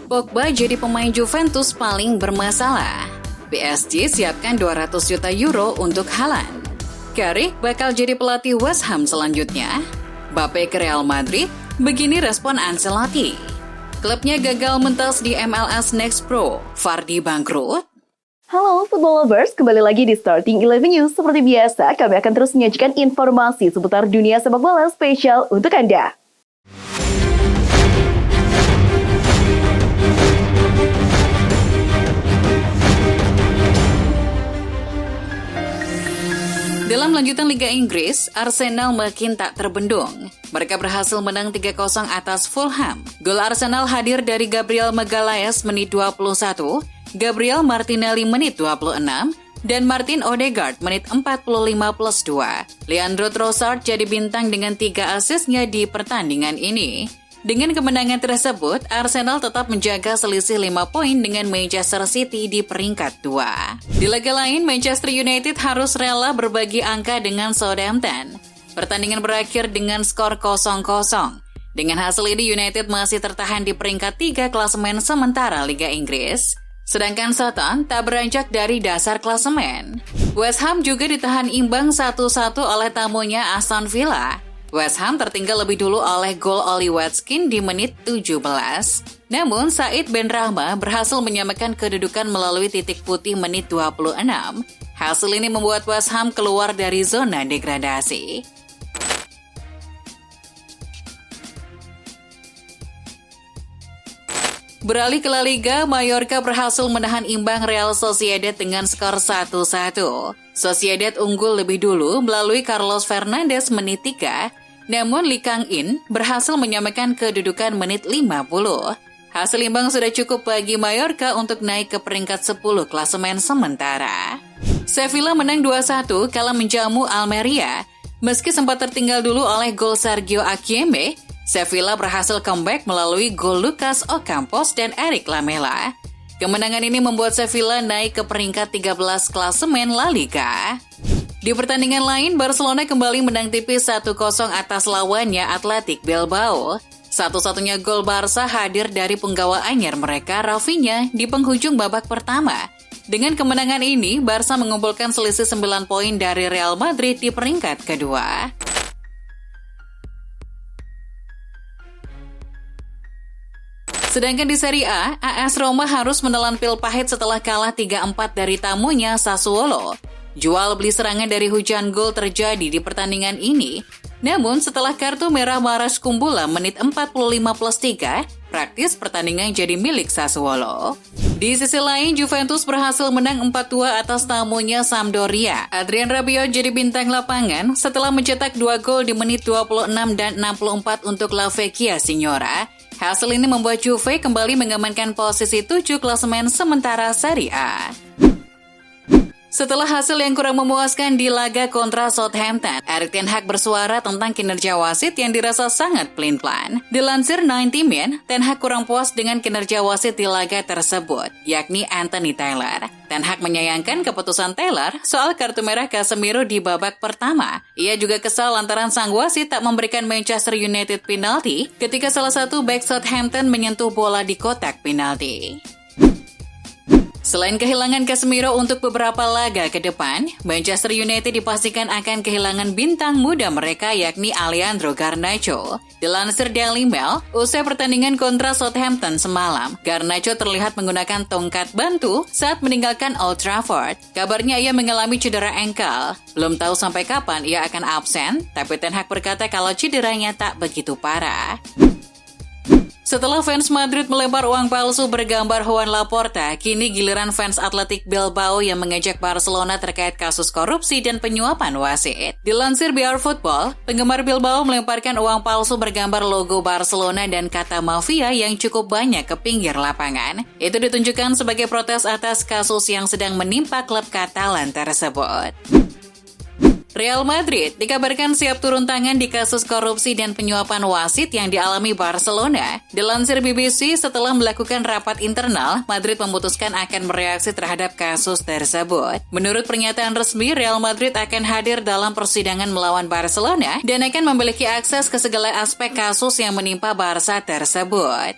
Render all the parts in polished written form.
Pogba jadi pemain Juventus paling bermasalah. PSG siapkan 200 juta euro untuk Haaland. Carrick bakal jadi pelatih West Ham selanjutnya. Mbappe ke Real Madrid, begini respon Ancelotti. Klubnya gagal mentas di MLS Next Pro, Vardy bangkrut. Halo Football Lovers, kembali lagi di Starting 11 News. Seperti biasa, kami akan terus menyajikan informasi seputar dunia sepak bola spesial untuk Anda. Dalam lanjutan Liga Inggris, Arsenal makin tak terbendung. Mereka berhasil menang 3-0 atas Fulham. Gol Arsenal hadir dari Gabriel Magalhaes menit 21, Gabriel Martinelli menit 26, dan Martin Odegaard menit 45+2. Leandro Trossard jadi bintang dengan 3 asisnya di pertandingan ini. Dengan kemenangan tersebut, Arsenal tetap menjaga selisih 5 poin dengan Manchester City di peringkat 2. Di laga lain, Manchester United harus rela berbagi angka dengan Southampton. Pertandingan berakhir dengan skor 0-0. Dengan hasil ini, United masih tertahan di peringkat 3 klasemen sementara Liga Inggris. Sedangkan Southampton tak beranjak dari dasar klasemen. West Ham juga ditahan imbang 1-1 oleh tamunya Aston Villa. West Ham tertinggal lebih dulu oleh gol Oli Watkins di menit 17. Namun, Said Benrahma berhasil menyamakan kedudukan melalui titik putih menit 26. Hasil ini membuat West Ham keluar dari zona degradasi. Beralih ke La Liga, Mallorca berhasil menahan imbang Real Sociedad dengan skor 1-1. Sociedad unggul lebih dulu melalui Carlos Fernandes menit 3, namun Lee Kang-in berhasil menyamakan kedudukan menit 50. Hasil imbang sudah cukup bagi Mallorca untuk naik ke peringkat 10 klasemen sementara. Sevilla menang 2-1 kala menjamu Almeria. Meski sempat tertinggal dulu oleh gol Sergio Aguero, Sevilla berhasil comeback melalui gol Lucas Ocampos dan Eric Lamela. Kemenangan ini membuat Sevilla naik ke peringkat 13 klasemen La Liga. Di pertandingan lain, Barcelona kembali menang tipis 1-0 atas lawannya Athletic Bilbao. Satu-satunya gol Barca hadir dari penggawa anyar mereka, Rafinha, di penghujung babak pertama. Dengan kemenangan ini, Barca mengumpulkan selisih 9 poin dari Real Madrid di peringkat kedua. Sedangkan di Serie A, AS Roma harus menelan pil pahit setelah kalah 3-4 dari tamunya Sassuolo. Jual beli serangan dari hujan gol terjadi di pertandingan ini. Namun setelah kartu merah Maras Kumbula menit 45+3, praktis pertandingan jadi milik Sassuolo. Di sisi lain, Juventus berhasil menang 4-2 atas tamunya Sampdoria. Adrien Rabiot jadi bintang lapangan setelah mencetak 2 gol di menit 26 dan 64 untuk La Vecchia Signora. Hasil ini membuat Juve kembali mengamankan posisi 7 klasemen sementara Serie A. Setelah hasil yang kurang memuaskan di laga kontra Southampton, Erik ten Hag bersuara tentang kinerja wasit yang dirasa sangat pelin-pelan. Dilansir 90 Min, Ten Hag kurang puas dengan kinerja wasit di laga tersebut, yakni Anthony Taylor. Ten Hag menyayangkan keputusan Taylor soal kartu merah Casemiro di babak pertama. Ia juga kesal lantaran sang wasit tak memberikan Manchester United penalti ketika salah satu bek Southampton menyentuh bola di kotak penalti. Selain kehilangan Casemiro untuk beberapa laga ke depan, Manchester United dipastikan akan kehilangan bintang muda mereka yakni Alejandro Garnacho. Dilansir Daily Mail, usai pertandingan kontra Southampton semalam, Garnacho terlihat menggunakan tongkat bantu saat meninggalkan Old Trafford. Kabarnya ia mengalami cedera engkel. Belum tahu sampai kapan ia akan absen, tapi Ten Hag berkata kalau cederanya tak begitu parah. Setelah fans Madrid melempar uang palsu bergambar Juan Laporta, kini giliran fans Athletic Bilbao yang mengejek Barcelona terkait kasus korupsi dan penyuapan wasit. Dilansir BR Football, penggemar Bilbao melemparkan uang palsu bergambar logo Barcelona dan kata mafia yang cukup banyak ke pinggir lapangan. Itu ditunjukkan sebagai protes atas kasus yang sedang menimpa klub Katalan tersebut. Real Madrid dikabarkan siap turun tangan di kasus korupsi dan penyuapan wasit yang dialami Barcelona. Dilansir BBC, setelah melakukan rapat internal, Madrid memutuskan akan bereaksi terhadap kasus tersebut. Menurut pernyataan resmi, Real Madrid akan hadir dalam persidangan melawan Barcelona dan akan memiliki akses ke segala aspek kasus yang menimpa Barca tersebut.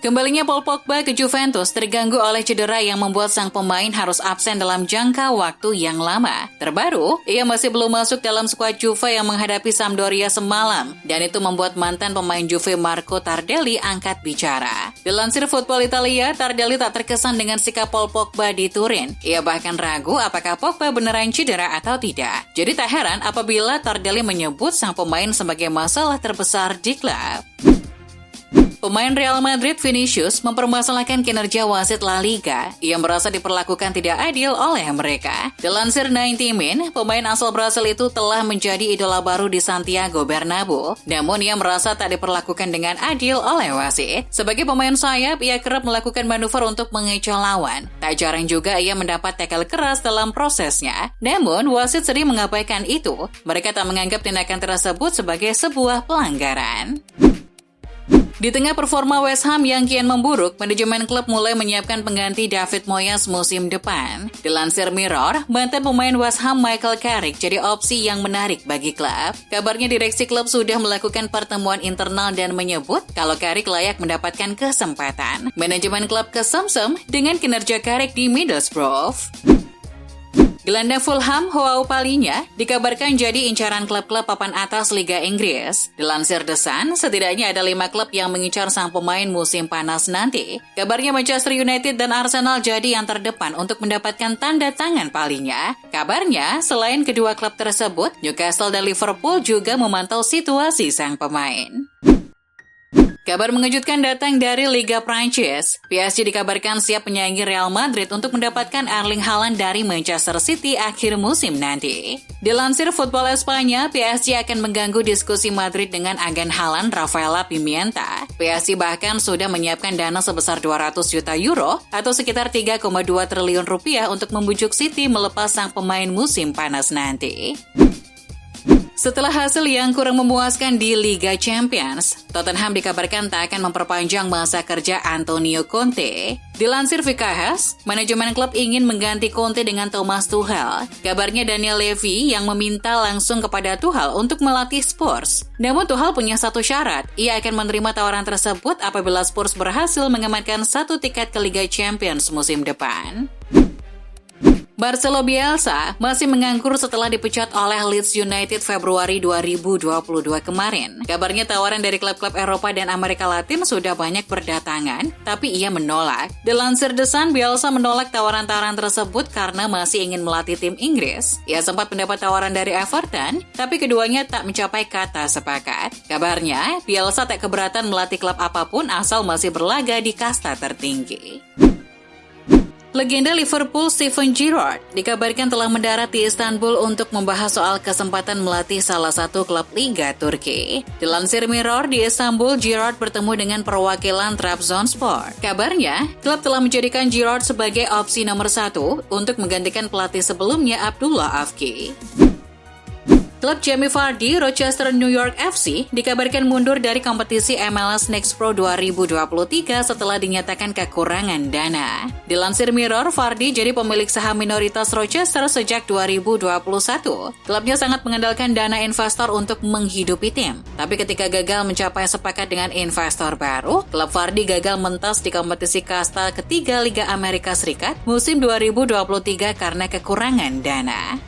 Kembalinya Paul Pogba ke Juventus terganggu oleh cedera yang membuat sang pemain harus absen dalam jangka waktu yang lama. Terbaru, ia masih belum masuk dalam skuad Juve yang menghadapi Sampdoria semalam, dan itu membuat mantan pemain Juve Marco Tardelli angkat bicara. Dilansir Football Italia, Tardelli tak terkesan dengan sikap Paul Pogba di Turin. Ia bahkan ragu apakah Pogba beneran cedera atau tidak. Jadi tak heran apabila Tardelli menyebut sang pemain sebagai masalah terbesar di klub. Pemain Real Madrid Vinicius mempermasalahkan kinerja wasit La Liga. Ia merasa diperlakukan tidak adil oleh mereka. Dilansir 90 Min, pemain asal Brasil itu telah menjadi idola baru di Santiago Bernabeu. Namun ia merasa tak diperlakukan dengan adil oleh wasit. Sebagai pemain sayap, ia kerap melakukan manuver untuk mengecoh lawan. Tak jarang juga ia mendapat tackle keras dalam prosesnya. Namun wasit sering mengabaikan itu. Mereka tak menganggap tindakan tersebut sebagai sebuah pelanggaran. Di tengah performa West Ham yang kian memburuk, manajemen klub mulai menyiapkan pengganti David Moyes musim depan. Dilansir Mirror, mantan pemain West Ham Michael Carrick jadi opsi yang menarik bagi klub. Kabarnya direksi klub sudah melakukan pertemuan internal dan menyebut kalau Carrick layak mendapatkan kesempatan. Manajemen klub kesemsem dengan kinerja Carrick di Middlesbrough. Gelandang Fulham, Joao Palhinha, dikabarkan jadi incaran klub-klub papan atas Liga Inggris. Dilansir The Sun, setidaknya ada 5 klub yang mengincar sang pemain musim panas nanti. Kabarnya Manchester United dan Arsenal jadi yang terdepan untuk mendapatkan tanda tangan Palhinha. Kabarnya, selain kedua klub tersebut, Newcastle dan Liverpool juga memantau situasi sang pemain. Kabar mengejutkan datang dari Liga Prancis. PSG dikabarkan siap menyaingi Real Madrid untuk mendapatkan Erling Haaland dari Manchester City akhir musim nanti. Dilansir Football Espanya, PSG akan mengganggu diskusi Madrid dengan agen Haaland Rafaela Pimienta. PSG bahkan sudah menyiapkan dana sebesar 200 juta euro atau sekitar 3,2 triliun rupiah untuk membujuk City melepas sang pemain musim panas nanti. Setelah hasil yang kurang memuaskan di Liga Champions, Tottenham dikabarkan tak akan memperpanjang masa kerja Antonio Conte. Dilansir VKS, manajemen klub ingin mengganti Conte dengan Thomas Tuchel. Kabarnya Daniel Levy yang meminta langsung kepada Tuchel untuk melatih Spurs. Namun Tuchel punya satu syarat, ia akan menerima tawaran tersebut apabila Spurs berhasil mengamankan 1 tiket ke Liga Champions musim depan. Marcelo Bielsa masih menganggur setelah dipecat oleh Leeds United Februari 2022 kemarin. Kabarnya tawaran dari klub-klub Eropa dan Amerika Latin sudah banyak berdatangan, tapi ia menolak. Dilansir The Sun, Bielsa menolak tawaran-tawaran tersebut karena masih ingin melatih tim Inggris. Ia sempat mendapat tawaran dari Everton, tapi keduanya tak mencapai kata sepakat. Kabarnya, Bielsa tak keberatan melatih klub apapun asal masih berlaga di kasta tertinggi. Legenda Liverpool Steven Gerrard dikabarkan telah mendarat di Istanbul untuk membahas soal kesempatan melatih salah satu klub Liga Turki. Dilansir Mirror, di Istanbul, Gerrard bertemu dengan perwakilan Trabzonspor. Kabarnya, klub telah menjadikan Gerrard sebagai opsi nomor 1 untuk menggantikan pelatih sebelumnya Abdullah Avci. Klub Jamie Vardy, Rochester New York FC, dikabarkan mundur dari kompetisi MLS Next Pro 2023 setelah dinyatakan kekurangan dana. Dilansir Mirror, Vardy jadi pemilik saham minoritas Rochester sejak 2021. Klubnya sangat mengandalkan dana investor untuk menghidupi tim. Tapi ketika gagal mencapai sepakat dengan investor baru, klub Vardy gagal mentas di kompetisi kasta ketiga Liga Amerika Serikat musim 2023 karena kekurangan dana.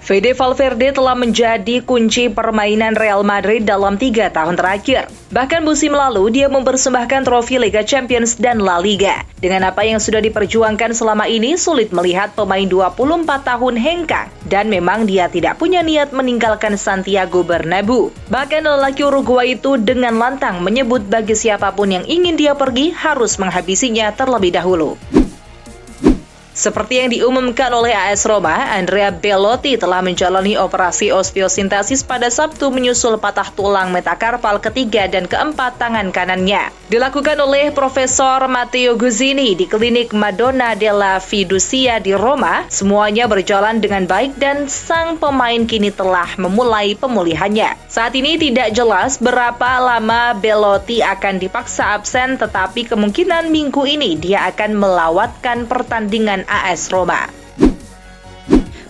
Fede Valverde telah menjadi kunci permainan Real Madrid dalam 3 tahun terakhir. Bahkan musim lalu dia mempersembahkan trofi Liga Champions dan La Liga. Dengan apa yang sudah diperjuangkan selama ini, sulit melihat pemain 24 tahun hengkang. Dan memang dia tidak punya niat meninggalkan Santiago Bernabeu. Bahkan lelaki Uruguay itu dengan lantang menyebut bagi siapapun yang ingin dia pergi harus menghabisinya terlebih dahulu. Seperti yang diumumkan oleh AS Roma, Andrea Belotti telah menjalani operasi osteosintesis pada Sabtu menyusul patah tulang metakarpal ketiga dan keempat tangan kanannya. Dilakukan oleh Profesor Matteo Guzzini di klinik Madonna della Fiducia di Roma. Semuanya berjalan dengan baik dan sang pemain kini telah memulai pemulihannya. Saat ini tidak jelas berapa lama Belotti akan dipaksa absen, tetapi kemungkinan minggu ini dia akan melawatkan pertandingan AS Roma.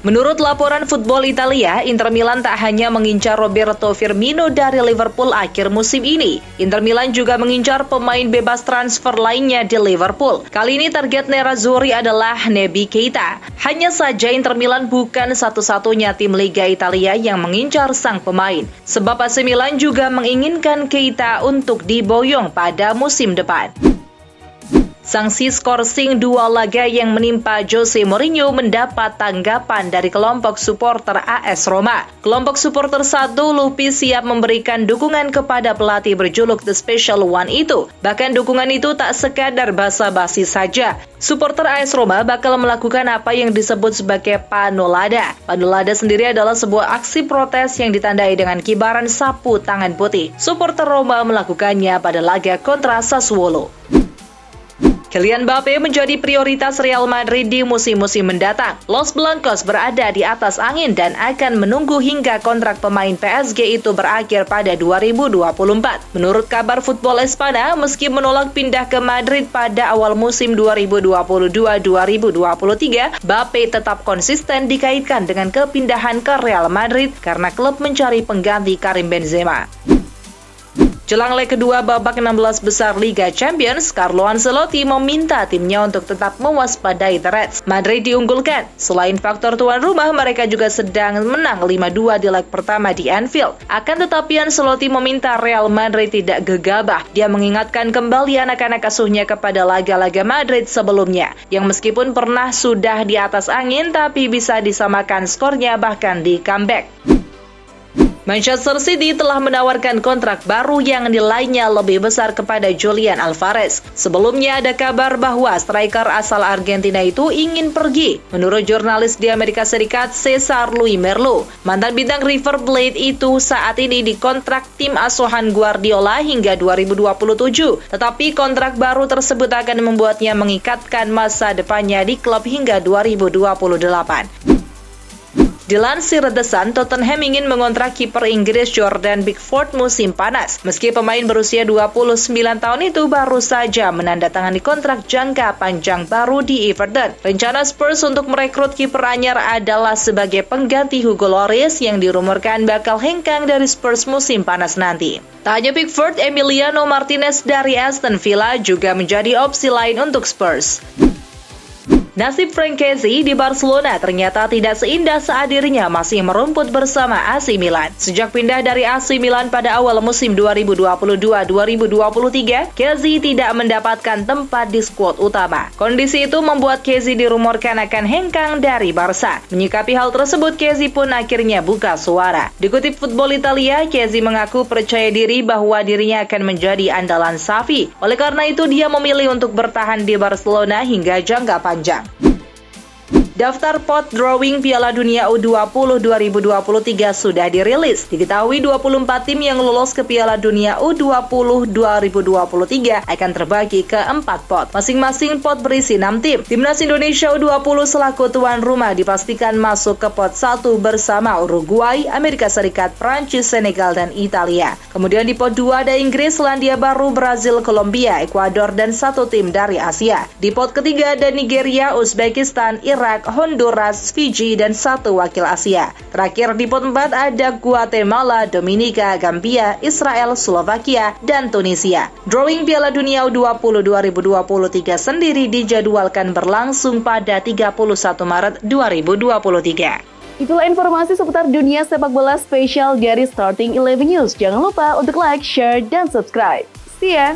Menurut laporan Football Italia, Inter Milan tak hanya mengincar Roberto Firmino dari Liverpool akhir musim ini. Inter Milan juga mengincar pemain bebas transfer lainnya di Liverpool. Kali ini target Nerazzurri adalah Naby Keita. Hanya saja Inter Milan bukan satu-satunya tim Liga Italia yang mengincar sang pemain. Sebab AC Milan juga menginginkan Keita untuk diboyong pada musim depan. Sanksi skorsing 2 laga yang menimpa Jose Mourinho mendapat tanggapan dari kelompok supporter AS Roma. Kelompok supporter 1 Lupi siap memberikan dukungan kepada pelatih berjuluk The Special One itu. Bahkan dukungan itu tak sekadar basa-basi saja. Supporter AS Roma bakal melakukan apa yang disebut sebagai panolada. Panolada sendiri adalah sebuah aksi protes yang ditandai dengan kibaran sapu tangan putih. Supporter Roma melakukannya pada laga kontra Sassuolo. Kylian Mbappe menjadi prioritas Real Madrid di musim-musim mendatang. Los Blancos berada di atas angin dan akan menunggu hingga kontrak pemain PSG itu berakhir pada 2024. Menurut kabar Football Espana, meski menolak pindah ke Madrid pada awal musim 2022-2023, Mbappe tetap konsisten dikaitkan dengan kepindahan ke Real Madrid karena klub mencari pengganti Karim Benzema. Jelang leg kedua babak 16 besar Liga Champions, Carlo Ancelotti meminta timnya untuk tetap mewaspadai The Reds. Madrid diunggulkan. Selain faktor tuan rumah, mereka juga sedang menang 5-2 di leg pertama di Anfield. Akan tetapi Ancelotti meminta Real Madrid tidak gegabah. Dia mengingatkan kembali anak-anak asuhnya kepada laga-laga Madrid sebelumnya, yang meskipun pernah sudah di atas angin, tapi bisa disamakan skornya bahkan di comeback. Manchester City telah menawarkan kontrak baru yang nilainya lebih besar kepada Julian Alvarez. Sebelumnya ada kabar bahwa striker asal Argentina itu ingin pergi. Menurut jurnalis di Amerika Serikat Cesar Luis Merlo, mantan bintang River Plate itu saat ini dikontrak tim asuhan Guardiola hingga 2027. Tetapi kontrak baru tersebut akan membuatnya mengikatkan masa depannya di klub hingga 2028. Dilansir The Sun, Tottenham ingin mengontrak kiper Inggris Jordan Pickford musim panas. Meski pemain berusia 29 tahun itu baru saja menandatangani kontrak jangka panjang baru di Everton. Rencana Spurs untuk merekrut kiper anyar adalah sebagai pengganti Hugo Lloris yang dirumorkan bakal hengkang dari Spurs musim panas nanti. Tak hanya Pickford, Emiliano Martinez dari Aston Villa juga menjadi opsi lain untuk Spurs. Nasib Franck Kessie di Barcelona ternyata tidak seindah saat dirinya masih merumput bersama AC Milan. Sejak pindah dari AC Milan pada awal musim 2022-2023, Kessie tidak mendapatkan tempat di skuad utama. Kondisi itu membuat Kessie dirumorkan akan hengkang dari Barca. Menyikapi hal tersebut, Kessie pun akhirnya buka suara. Dikutip Football Italia, Kessie mengaku percaya diri bahwa dirinya akan menjadi andalan Xavi. Oleh karena itu, dia memilih untuk bertahan di Barcelona hingga jangka panjang. Daftar pot drawing Piala Dunia U20 2023 sudah dirilis. Diketahui 24 tim yang lolos ke Piala Dunia U20 2023 akan terbagi ke 4 pot. Masing-masing pot berisi 6 tim. Timnas Indonesia U20 selaku tuan rumah dipastikan masuk ke pot 1 bersama Uruguay, Amerika Serikat, Prancis, Senegal, dan Italia. Kemudian di pot 2 ada Inggris, Selandia Baru, Brazil, Kolombia, Ekuador, dan 1 tim dari Asia. Di pot ketiga ada Nigeria, Uzbekistan, Irak, Honduras, Fiji, dan 1 wakil Asia. Terakhir di pot 4 ada Guatemala, Dominika, Gambia, Israel, Slovakia, dan Tunisia. Drawing Piala Dunia U20 2023 sendiri dijadwalkan berlangsung pada 31 Maret 2023. Itulah informasi seputar dunia sepak bola spesial dari Starting 11 News. Jangan lupa untuk like, share, dan subscribe. See ya!